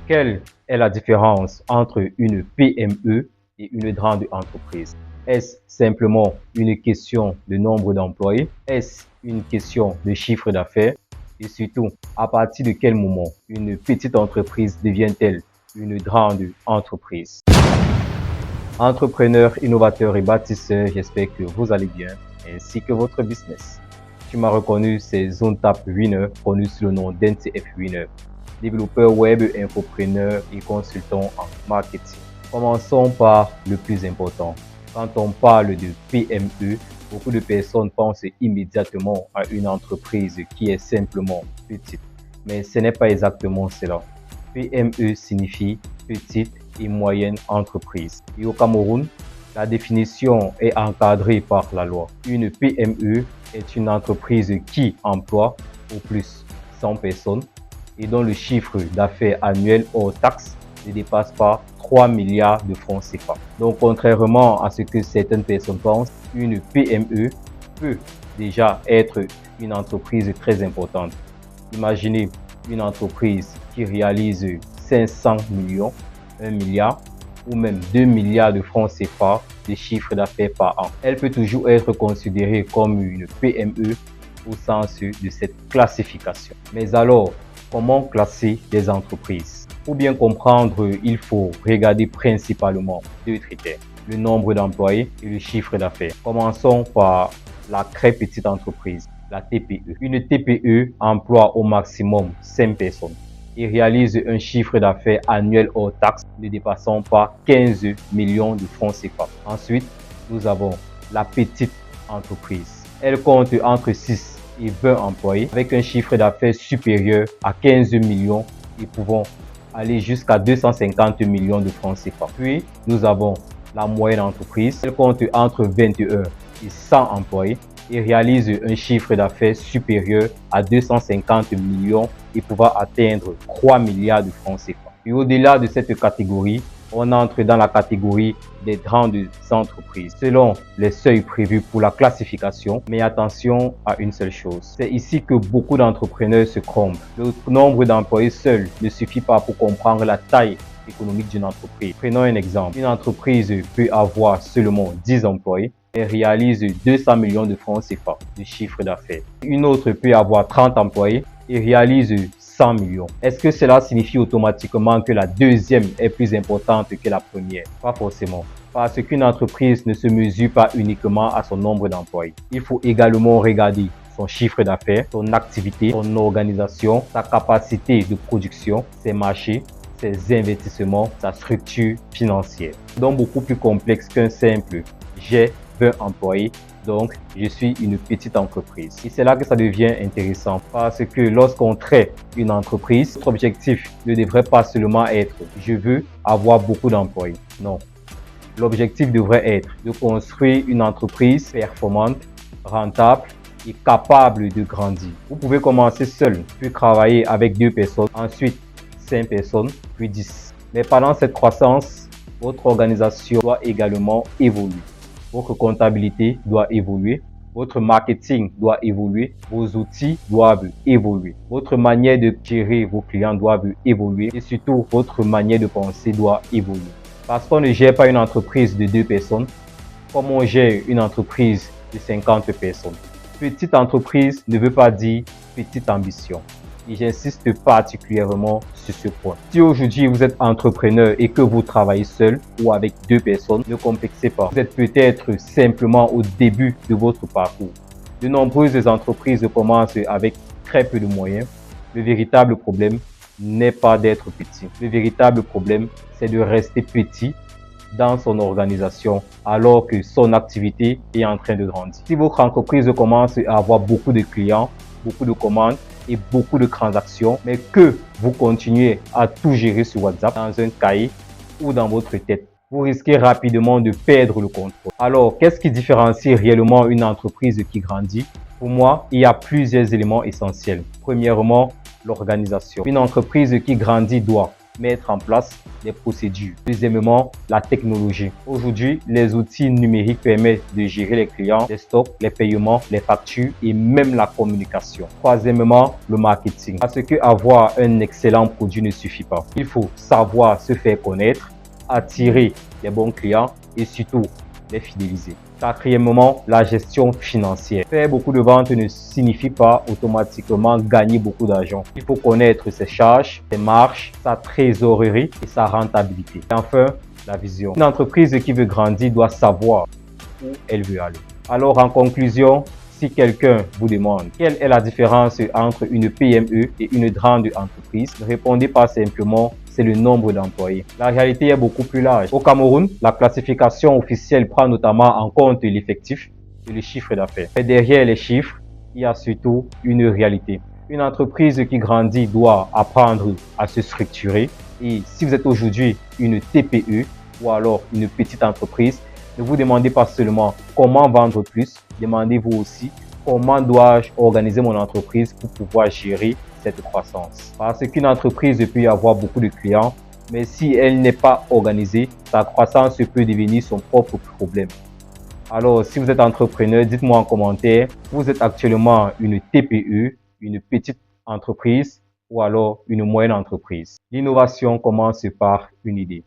Quelle est la différence entre une PME et une grande entreprise? Est-ce simplement une question de nombre d'employés? Est-ce une question de chiffre d'affaires? Et surtout, à partir de quel moment une petite entreprise devient-elle une grande entreprise? Entrepreneurs, innovateurs et bâtisseurs, j'espère que vous allez bien, ainsi que votre business. Tu m'as reconnu, c'est ZoneTap Winner, connu sous le nom d'NTF Winner, développeur web, infopreneur et consultant en marketing. Commençons par le plus important. Quand on parle de PME, beaucoup de personnes pensent immédiatement à une entreprise qui est simplement petite. Mais ce n'est pas exactement cela. PME signifie petite et moyenne entreprise. Et au Cameroun, la définition est encadrée par la loi. Une PME est une entreprise qui emploie au plus 100 personnes et dont le chiffre d'affaires annuel hors taxes ne dépasse pas 3 milliards de francs CFA. Donc, contrairement à ce que certaines personnes pensent, une PME peut déjà être une entreprise très importante. Imaginez une entreprise qui réalise 500 millions, 1 milliard ou même 2 milliards de francs CFA de chiffre d'affaires par an. Elle peut toujours être considérée comme une PME au sens de cette classification. Mais alors, comment classer des entreprises? Pour bien comprendre, il faut regarder principalement deux critères, le nombre d'employés et le chiffre d'affaires. Commençons par la très petite entreprise, la TPE. Une TPE emploie au maximum 5 personnes et réalise un chiffre d'affaires annuel hors taxes ne dépassant pas 15 millions de francs CFA. Ensuite, nous avons la petite entreprise. Elle compte entre 6 et 20 employés avec un chiffre d'affaires supérieur à 15 millions et pouvant aller jusqu'à 250 millions de francs CFA. Puis, nous avons la moyenne entreprise. Elle compte entre 21 et 100 employés et réalise un chiffre d'affaires supérieur à 250 millions et pouvant atteindre 3 milliards de francs CFA. Et au-delà de cette catégorie, on entre dans la catégorie des grandes entreprises, selon les seuils prévus pour la classification. Mais attention à une seule chose, c'est ici que beaucoup d'entrepreneurs se trompent. Le nombre d'employés seul ne suffit pas pour comprendre la taille économique d'une entreprise. Prenons un exemple. Une entreprise peut avoir seulement 10 employés et réalise 200 millions de francs CFA de chiffre d'affaires. Une autre peut avoir 30 employés et réalise 100 millions. Est-ce que cela signifie automatiquement que la deuxième est plus importante que la première? Pas forcément. Parce qu'une entreprise ne se mesure pas uniquement à son nombre d'employés. Il faut également regarder son chiffre d'affaires, son activité, son organisation, sa capacité de production, ses marchés, ses investissements, sa structure financière. Donc beaucoup plus complexe qu'un simple « j'ai 20 employés ». Donc, je suis une petite entreprise. Et c'est là que ça devient intéressant parce que lorsqu'on traite une entreprise, notre objectif ne devrait pas seulement être « je veux avoir beaucoup d'employés ». Non. L'objectif devrait être de construire une entreprise performante, rentable et capable de grandir. Vous pouvez commencer seul, puis travailler avec 2 personnes, ensuite 5 personnes, puis 10. Mais pendant cette croissance, votre organisation doit également évoluer. Votre comptabilité doit évoluer, votre marketing doit évoluer, vos outils doivent évoluer, votre manière de gérer vos clients doit évoluer et surtout votre manière de penser doit évoluer. Parce qu'on ne gère pas une entreprise de 2 personnes comme on gère une entreprise de 50 personnes. Petite entreprise ne veut pas dire petite ambition. Et j'insiste particulièrement sur ce point. Si aujourd'hui vous êtes entrepreneur et que vous travaillez seul ou avec 2 personnes, ne complexez pas. Vous êtes peut-être simplement au début de votre parcours. De nombreuses entreprises commencent avec très peu de moyens. Le véritable problème n'est pas d'être petit. Le véritable problème, c'est de rester petit dans son organisation alors que son activité est en train de grandir. Si votre entreprise commence à avoir beaucoup de clients, beaucoup de commandes et beaucoup de transactions, mais que vous continuez à tout gérer sur WhatsApp dans un cahier ou dans votre tête, vous risquez rapidement de perdre le contrôle. Alors, qu'est-ce qui différencie réellement une entreprise qui grandit? Pour moi, il y a plusieurs éléments essentiels. Premièrement, l'organisation. Une entreprise qui grandit doit mettre en place des procédures. Deuxièmement, la technologie. Aujourd'hui, les outils numériques permettent de gérer les clients, les stocks, les paiements, les factures et même la communication. Troisièmement, le marketing. Parce que avoir un excellent produit ne suffit pas. Il faut savoir se faire connaître, attirer les bons clients et surtout les fidéliser. Quatrièmement, la gestion financière. Faire beaucoup de ventes ne signifie pas automatiquement gagner beaucoup d'argent. Il faut connaître ses charges, ses marges, sa trésorerie et sa rentabilité. Et enfin, la vision. Une entreprise qui veut grandir doit savoir où elle veut aller. Alors, en conclusion, si quelqu'un vous demande quelle est la différence entre une PME et une grande entreprise, ne répondez pas simplement c'est le nombre d'employés. La réalité est beaucoup plus large. Au Cameroun, la classification officielle prend notamment en compte l'effectif et le chiffre d'affaires. Mais derrière les chiffres, il y a surtout une réalité. Une entreprise qui grandit doit apprendre à se structurer. Et si vous êtes aujourd'hui une TPE ou alors une petite entreprise, ne vous demandez pas seulement comment vendre plus, demandez-vous aussi comment dois-je organiser mon entreprise pour pouvoir gérer cette croissance. Parce qu'une entreprise peut y avoir beaucoup de clients, mais si elle n'est pas organisée, sa croissance peut devenir son propre problème. Alors, si vous êtes entrepreneur, dites-moi en commentaire, vous êtes actuellement une TPE, une petite entreprise ou alors une moyenne entreprise. L'innovation commence par une idée.